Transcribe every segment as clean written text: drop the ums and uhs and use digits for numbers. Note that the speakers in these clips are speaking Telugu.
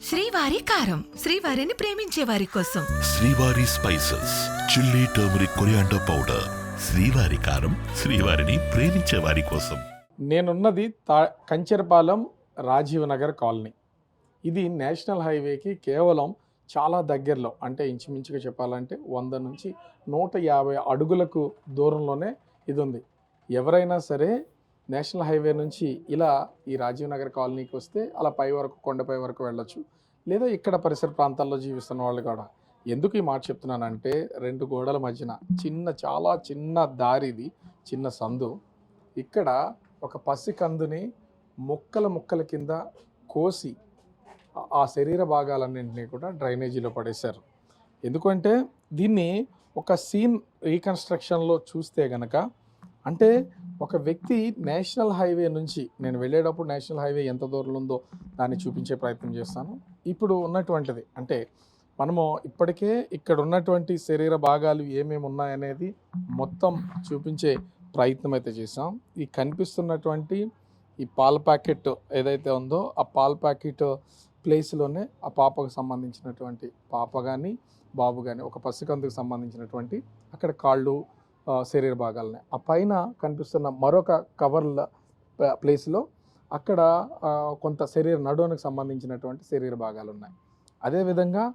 శ్రీవారి కారం, శ్రీవారిని ప్రేమించే వారి కోసం. శ్రీవారి spices, chilli, turmeric, coriander powder. శ్రీవారి కారం, శ్రీవారిని ప్రేమించే వారి కోసం. నేనున్నది కంచెరపాలెం రాజీవ్ నగర్ కాలనీ. ఇది నేషనల్ హైవేకి కేవలం చాలా దగ్గరలో, అంటే ఇంచుమించుగా చెప్పాలంటే 100 నుంచి 150 అడుగులకు దూరంలోనే ఇది ఉంది. ఎవరైనా సరే నేషనల్ హైవే నుంచి ఇలా ఈ రాజీవ్ నగర్ కాలనీకి వస్తే అలా పై వరకు, కొండపై వరకు వెళ్ళొచ్చు. లేదా ఇక్కడ పరిసర ప్రాంతాల్లో జీవిస్తున్న వాళ్ళు కూడా. ఎందుకు ఈ మాట చెప్తున్నానంటే, 2 గోడల మధ్యన చాలా చిన్న దారిది, చిన్న సందు. ఇక్కడ ఒక పసికందుని ముక్కల కింద కోసి ఆ శరీర భాగాలన్నింటినీ కూడా డ్రైనేజీలో పడేశారు. ఎందుకంటే దీన్ని ఒక సీన్ రీకన్స్ట్రక్షన్లో చూస్తే గనక, అంటే ఒక వ్యక్తి నేషనల్ హైవే నుంచి, నేను వెళ్ళేటప్పుడు నేషనల్ హైవే ఎంత దూరంలో ఉందో దాన్ని చూపించే ప్రయత్నం చేస్తాను. ఇప్పుడు ఉన్నటువంటిది అంటే మనము ఇప్పటికే ఇక్కడ ఉన్నటువంటి శరీర భాగాలు ఏమేమి ఉన్నాయనేది మొత్తం చూపించే ప్రయత్నం అయితే చేసాం. ఈ కనిపిస్తున్నటువంటి ఈ పాల ప్యాకెట్ ఏదైతే ఉందో, ఆ పాల ప్యాకెట్ ప్లేస్లోనే ఆ పాపకు సంబంధించినటువంటి పాప కానీ బాబు కానీ, ఒక పసికందుకు సంబంధించినటువంటి అక్కడ కాళ్ళు, శరీర భాగాలనే ఆ పైన కనిపిస్తున్న మరొక కవర్ల ప్లేస్లో అక్కడ కొంత నడువునికి సంబంధించినటువంటి శరీర భాగాలు ఉన్నాయి. అదేవిధంగా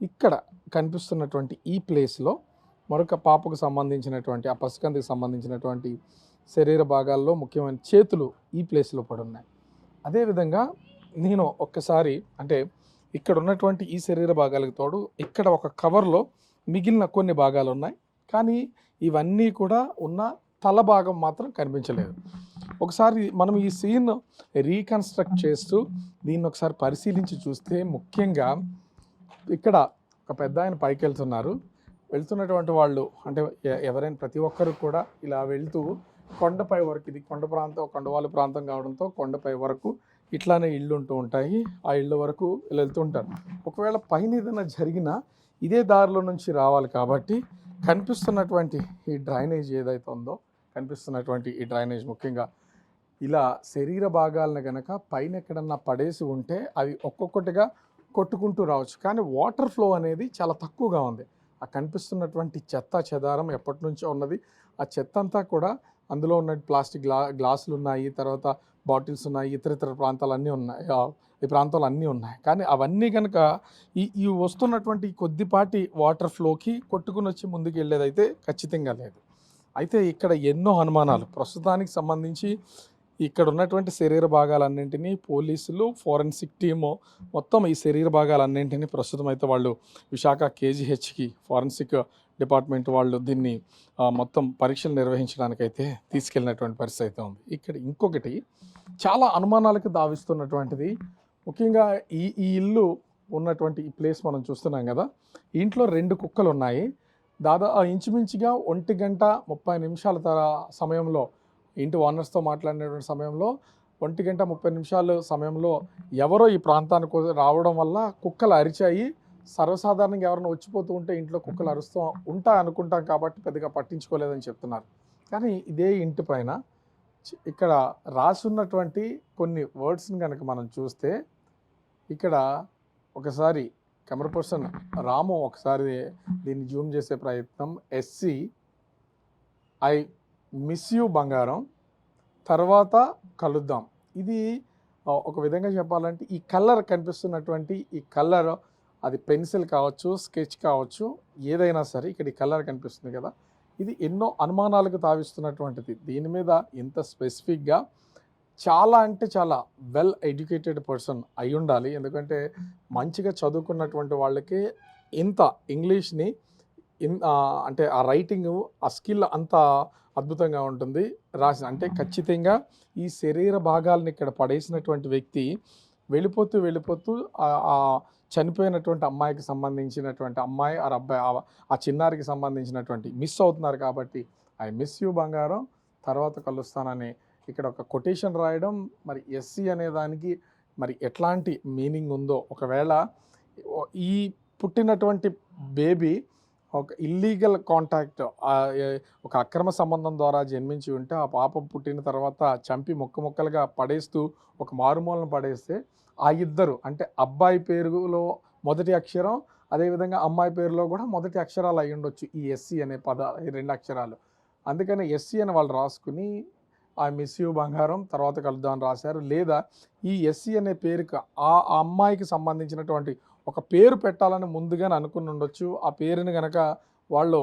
ఇక్కడ కనిపిస్తున్నటువంటి ఈ ప్లేస్లో మరొక పాపకు సంబంధించినటువంటి, ఆ పసికందుకు సంబంధించినటువంటి శరీర భాగాల్లో ముఖ్యమైన చేతులు ఈ ప్లేస్లో పడున్నాయి. అదేవిధంగా నేను ఒక్కసారి, అంటే ఇక్కడ ఉన్నటువంటి ఈ శరీర భాగాలకు తోడు ఇక్కడ ఒక కవర్లో మిగిలిన కొన్ని భాగాలు ఉన్నాయి, కానీ ఇవన్నీ కూడా ఉన్న తల భాగం మాత్రం కనిపించలేదు. ఒకసారి మనం ఈ సీన్ రీకన్స్ట్రక్ట్ చేస్తూ దీన్ని ఒకసారి పరిశీలించి చూస్తే, ముఖ్యంగా ఇక్కడ ఒక పెద్ద ఆయన పైకి వెళ్తున్నటువంటి వాళ్ళు, అంటే ఎవరైనా ప్రతి ఒక్కరు కూడా ఇలా వెళ్తూ కొండపై వరకు, ఇది కొండవాళ్ళ ప్రాంతం కావడంతో కొండపై వరకు ఇట్లానే ఇళ్ళు ఉంటూ ఉంటాయి. ఆ ఇళ్ళ వరకు వెళ్తూ ఉంటారు. ఒకవేళ పైన ఏదైనా జరిగినా ఇదే దారిలో నుంచి రావాలి కాబట్టి కనిపిస్తున్నటువంటి ఈ డ్రైనేజ్ ఏదైతే ఉందో, కనిపిస్తున్నటువంటి ఈ డ్రైనేజ్ ముఖ్యంగా ఇలా శరీర భాగాలను కనుక పైన ఎక్కడన్నా పడేసి ఉంటే అవి ఒక్కొక్కటిగా కొట్టుకుంటూ రావచ్చు. కానీ వాటర్ ఫ్లో అనేది చాలా తక్కువగా ఉంది. ఆ కనిపిస్తున్నటువంటి చెత్త చెదారం ఎప్పటి నుంచో ఉన్నది. ఆ చెత్త అంతా కూడా అందులో ఉన్న ప్లాస్టిక్ గ్లాసులు ఉన్నాయి, తర్వాత బాటిల్స్ ఉన్నాయి, ఇతర ప్రాంతాలు అన్నీ ఉన్నాయి, ఈ ప్రాంతాలు అన్నీ ఉన్నాయి. కానీ అవన్నీ కనుక ఈ వస్తున్నటువంటి కొద్దిపాటి వాటర్ ఫ్లోకి కొట్టుకుని వచ్చి ముందుకు వెళ్ళేదైతే ఖచ్చితంగా లేదు. అయితే ఇక్కడ ఎన్నో అనుమానాలు ప్రస్తుతానికి సంబంధించి ఇక్కడ ఉన్నటువంటి శరీర భాగాలన్నింటినీ పోలీసులు, ఫోరెన్సిక్ టీము మొత్తం ఈ శరీర భాగాలన్నింటినీ ప్రస్తుతం అయితే వాళ్ళు విశాఖ కేజీహెచ్కి ఫోరెన్సిక్ డిపార్ట్మెంట్ వాళ్ళు దీన్ని మొత్తం పరీక్షలు నిర్వహించడానికైతే తీసుకెళ్ళినటువంటి పరిస్థితి అయితే ఉంది. ఇక్కడ ఇంకొకటి చాలా అనుమానాలకు దావిస్తున్నటువంటిది, ముఖ్యంగా ఈ ఇల్లు ఉన్నటువంటి ఈ ప్లేస్ మనం చూస్తున్నాం కదా, ఇంట్లో 2 కుక్కలు ఉన్నాయి. ఇంచుమించుగా 1:30 సమయంలో ఇంటి ఓనర్స్తో మాట్లాడినటువంటి సమయంలో 1:30 సమయంలో ఎవరో ఈ ప్రాంతానికి రావడం వల్ల కుక్కలు అరిచాయి. సర్వసాధారణంగా ఎవరైనా వచ్చిపోతూ ఉంటే ఇంట్లో కుక్కలు అరుస్తూ ఉంటాయి అనుకుంటాం కాబట్టి పెద్దగా పట్టించుకోలేదని చెప్తున్నారు. కానీ ఇదే ఇంటి పైన ఇక్కడ రాసున్నటువంటి కొన్ని వర్డ్స్ని కనుక మనం చూస్తే, ఇక్కడ ఒకసారి కెమెరా పర్సన్ రాము ఒకసారి దీన్ని జూమ్ చేసే ప్రయత్నం. ఎస్సి ఐ మిస్ యూ బంగారం, తర్వాత కలుద్దాం. ఇది ఒక విధంగా చెప్పాలంటే ఈ కలర్ కనిపిస్తున్నటువంటి ఈ కలర్, అది పెన్సిల్ కావచ్చు, స్కెచ్ కావచ్చు, ఏదైనా సరే ఇక్కడ ఈ కలర్ కనిపిస్తుంది కదా, ఇది ఎన్నో అనుమానాలకు తావిస్తున్నటువంటిది. దీని మీద ఇంత స్పెసిఫిక్గా చాలా అంటే చాలా వెల్ ఎడ్యుకేటెడ్ పర్సన్ అయి ఉండాలి. ఎందుకంటే మంచిగా చదువుకున్నటువంటి వాళ్ళకి ఇంత ఇంగ్లీష్ని అంటే ఆ రైటింగ్, ఆ స్కిల్ అంత అద్భుతంగా ఉంటుంది రాసిన. అంటే ఖచ్చితంగా ఈ శరీర భాగాలను ఇక్కడ పడేసినటువంటి వ్యక్తి వెళ్ళిపోతూ ఆ చనిపోయినటువంటి అమ్మాయికి సంబంధించినటువంటి అమ్మాయి ఆ అబ్బాయి, ఆ చిన్నారికి సంబంధించినటువంటి మిస్ అవుతున్నారు కాబట్టి ఐ మిస్ యూ బంగారం, తర్వాత కలుస్తానని ఇక్కడ ఒక కొటేషన్ రాయడం. మరి ఎస్సీ అనే దానికి మరి ఎట్లాంటి మీనింగ్ ఉందో, ఒకవేళ ఈ పుట్టినటువంటి బేబీ ఒక ఇల్లీగల్ కాంటాక్ట్, ఒక అక్రమ సంబంధం ద్వారా జన్మించి ఉంటే, ఆ పాప పుట్టిన తర్వాత చంపి ముక్కలుగా పడేస్తూ ఒక మారుమూలను పడేస్తే ఆ ఇద్దరు అంటే అబ్బాయి పేరులో మొదటి అక్షరం, అదేవిధంగా అమ్మాయి పేరులో కూడా మొదటి అక్షరాలు అయి ఉండొచ్చు ఈ ఎస్సీ అనే ఈ 2 అక్షరాలు. అందుకని ఎస్సీ అని వాళ్ళు రాసుకుని ఐ మిస్ యూ బంగారం తర్వాత కలుద్దాం అని రాశారు. లేదా ఈ ఎస్సీ అనే పేరుకి ఆ అమ్మాయికి సంబంధించినటువంటి ఒక పేరు పెట్టాలని ముందుగానే అనుకుని ఉండొచ్చు. ఆ పేరుని కనుక వాళ్ళు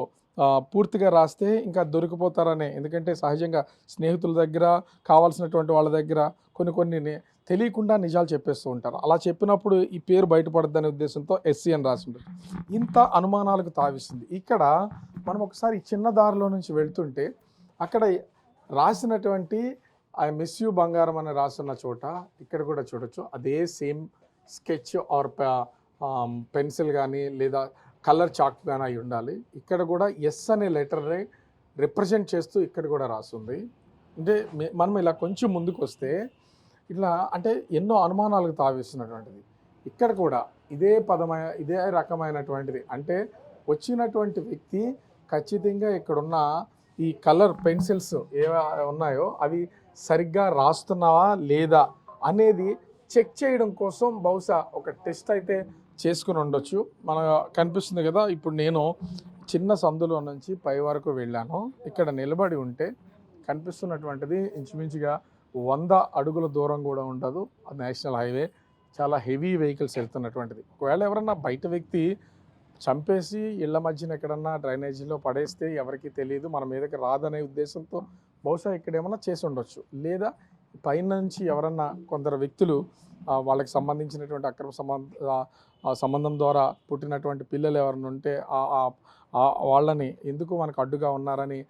పూర్తిగా రాస్తే ఇంకా దొరికిపోతారనే, ఎందుకంటే సహజంగా స్నేహితుల దగ్గర, కావాల్సినటువంటి వాళ్ళ దగ్గర కొన్ని తెలియకుండా నిజాలు చెప్పేస్తూ ఉంటారు. అలా చెప్పినప్పుడు ఈ పేరు బయటపడద్దనే ఉద్దేశంతో ఎస్సీ అని రాసి ఉంటుంది. ఇంత అనుమానాలకు తావిస్తుంది. ఇక్కడ మనం ఒకసారి చిన్న దారిలో నుంచి వెళ్తుంటే అక్కడ రాసినటువంటి ఐ మిస్ యూ బంగారం అని రాసున్న చోట ఇక్కడ కూడా చూడొచ్చు అదే సేమ్ స్కెచ్ ఆర్ పెన్సిల్ కానీ లేదా కలర్ చాక్ కానీ అయి ఉండాలి. ఇక్కడ కూడా ఎస్ అనే లెటర్ని రిప్రజెంట్ చేస్తూ ఇక్కడ కూడా రాస్తుంది. అంటే మనం ఇలా కొంచెం ముందుకు వస్తే ఇట్లా అంటే ఎన్నో అనుమానాలకు తావిస్తున్నటువంటిది. ఇక్కడ కూడా ఇదే రకమైనటువంటిది. అంటే వచ్చినటువంటి వ్యక్తి ఖచ్చితంగా ఇక్కడున్న ఈ కలర్ పెన్సిల్స్ ఏవో ఉన్నాయో అవి సరిగ్గా రాస్తున్నావా లేదా అనేది చెక్ చేయడం కోసం బహుశా ఒక టెస్ట్ అయితే చేసుకుని ఉండొచ్చు. మనకు కనిపిస్తుంది కదా, ఇప్పుడు నేను చిన్న సందులో నుంచి పై వరకు వెళ్ళాను. ఇక్కడ నిలబడి ఉంటే కనిపిస్తున్నటువంటిది ఇంచుమించుగా 100 అడుగుల దూరం కూడా ఉండదు. నేషనల్ హైవే, చాలా హెవీ వెహికల్స్ వెళ్తున్నటువంటిది. ఒకవేళ ఎవరన్నా బయట వ్యక్తి చంపేసి ఇళ్ల మధ్యన ఎక్కడన్నా డ్రైనేజీలో పడేస్తే ఎవరికి తెలియదు, మన మీదకి రాదనే ఉద్దేశంతో బహుశా ఇక్కడ ఏమన్నా చేసి ఉండొచ్చు. లేదా పైనుంచి ఎవరన్నా కొందరు వ్యక్తులు వాళ్ళకి సంబంధించినటువంటి అక్రమ సంబంధం ద్వారా పుట్టినటువంటి పిల్లలు ఎవరైనా ఉంటే వాళ్ళని ఎందుకు మనకు అడ్డుగా ఉన్నారని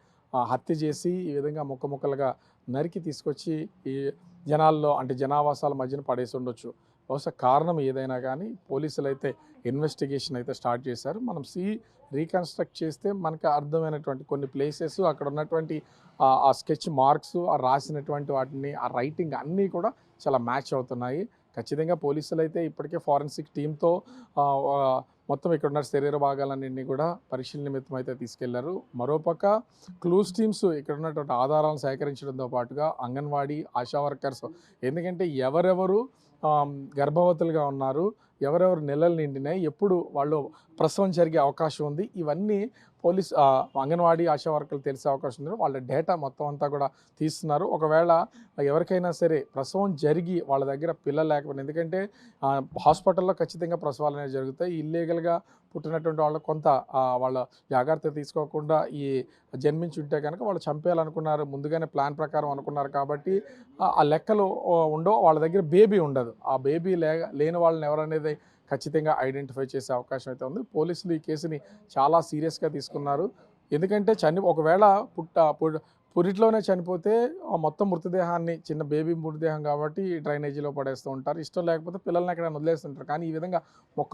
హత్య చేసి ఈ విధంగా ముక్కలుగా నరికి తీసుకొచ్చి ఈ జనాల్లో అంటే జనావాసాల మధ్యన పడేసి ఉండొచ్చు. బహుశా కారణం ఏదైనా కానీ పోలీసులు అయితే ఇన్వెస్టిగేషన్ అయితే స్టార్ట్ చేశారు. మనం రీకన్స్ట్రక్ట్ చేస్తే మనకు అర్థమైనటువంటి కొన్ని ప్లేసెస్, అక్కడ ఉన్నటువంటి ఆ స్కెచ్ మార్క్స్, ఆ రాసినటువంటి వాటిని, ఆ రైటింగ్ అన్నీ కూడా చాలా మ్యాచ్ అవుతున్నాయి. ఖచ్చితంగా పోలీసులు అయితే ఇప్పటికే ఫారెన్సిక్ టీంతో మొత్తం ఇక్కడ ఉన్న శరీర భాగాలన్నింటినీ కూడా పరిశీలన నిమిత్తం అయితే తీసుకెళ్లారు. మరోపక్క క్లూస్ టీమ్స్ ఇక్కడ ఉన్నటువంటి ఆధారాలను సేకరించడంతో పాటుగా అంగన్వాడీ ఆశా వర్కర్స్, ఎందుకంటే ఎవరెవరు గర్భవతులుగా ఉన్నారు, ఎవరెవరు నెలలు నిండినాయి, ఎప్పుడు వాళ్ళు ప్రసవం జరిగే అవకాశం ఉంది, ఇవన్నీ పోలీస్ అంగన్వాడీ ఆశా వర్కర్లు తెలిసే అవకాశం ఉంది. వాళ్ళ డేటా మొత్తం అంతా కూడా తీస్తున్నారు. ఒకవేళ ఎవరికైనా సరే ప్రసవం జరిగి వాళ్ళ దగ్గర పిల్లలు లేకపోయినా, ఎందుకంటే హాస్పిటల్లో ఖచ్చితంగా ప్రసవాలు అనేవి జరుగుతాయి. ఇల్లీగల్గా పుట్టినటువంటి వాళ్ళు కొంత వాళ్ళ జాగ్రత్త తీసుకోకుండా ఈ జన్మించి ఉంటే కనుక వాళ్ళు చంపేయాలనుకున్నారు, ముందుగానే ప్లాన్ ప్రకారం అనుకున్నారు. కాబట్టి ఆ లెక్కలు ఉండవు, వాళ్ళ దగ్గర బేబీ ఉండదు. ఆ బేబీ లేని వాళ్ళని ఎవరనేది ఖచ్చితంగా ఐడెంటిఫై చేసే అవకాశం అయితే ఉంది. పోలీసులు ఈ కేసుని చాలా సీరియస్గా తీసుకున్నారు. ఎందుకంటే ఒకవేళ పురిట్లోనే చనిపోతే మొత్తం మృతదేహాన్ని, చిన్న బేబీ మృతదేహం కాబట్టి డ్రైనేజీలో పడేస్తూ ఉంటారు. ఇష్టం లేకపోతే పిల్లల్ని ఎక్కడ వదిలేస్తుంటారు. కానీ ఈ విధంగా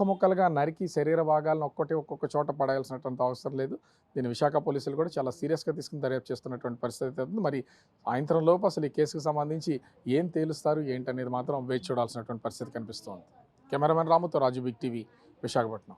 ముక్కలుగా నరికి శరీర భాగాలను ఒక్కొక్క చోట పడేయాల్సినటువంటి అవసరం లేదు. దీని విశాఖ పోలీసులు కూడా చాలా సీరియస్గా తీసుకుని దర్యాప్తు చేస్తున్నటువంటి పరిస్థితి ఉంది. మరి సాయంత్రం లోపు అసలు ఈ కేసుకు సంబంధించి ఏం తేలుస్తారు ఏంటనేది మాత్రం వేచి చూడాల్సినటువంటి పరిస్థితి కనిపిస్తోంది. కెమెరామెన్ రాముతో రాజు, బిగ్ టీవీ, విశాఖపట్నం.